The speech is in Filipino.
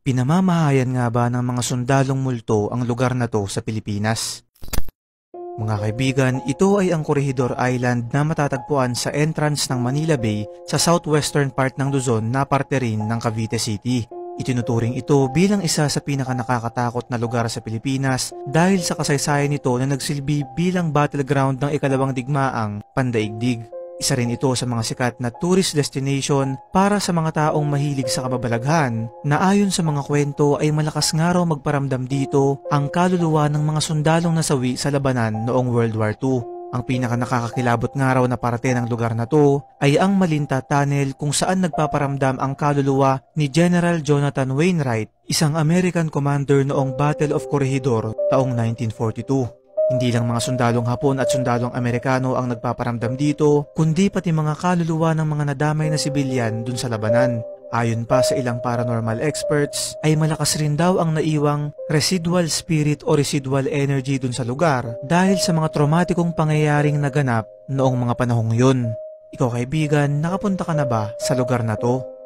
Pinamamahayan nga ba ng mga sundalong multo ang lugar na to sa Pilipinas? Mga kaibigan, ito ay ang Corregidor Island na matatagpuan sa entrance ng Manila Bay sa southwestern part ng Luzon na parte rin ng Cavite City. Itinuturing ito bilang isa sa pinakanakakatakot na lugar sa Pilipinas dahil sa kasaysayan nito na nagsilbi bilang battleground ng ikalawang digmaang pandaigdig. Isa rin ito sa mga sikat na tourist destination para sa mga taong mahilig sa kababalaghan na ayon sa mga kwento ay malakas nga raw magparamdam dito ang kaluluwa ng mga sundalong nasawi sa labanan noong World War II. Ang pinakanakakakilabot nga raw na parte ng lugar na to ay ang Malinta Tunnel kung saan nagpaparamdam ang kaluluwa ni General Jonathan Wainwright, isang American commander noong Battle of Corregidor taong 1942. Hindi lang mga sundalong Hapon at sundalong Amerikano ang nagpaparamdam dito, kundi pati mga kaluluwa ng mga nadamay na sibilyan dun sa labanan. Ayon pa sa ilang paranormal experts, ay malakas rin daw ang naiwang residual spirit o residual energy dun sa lugar dahil sa mga traumatikong pangyayaring naganap noong mga panahong yun. Ikaw kaibigan, nakapunta ka na ba sa lugar na to?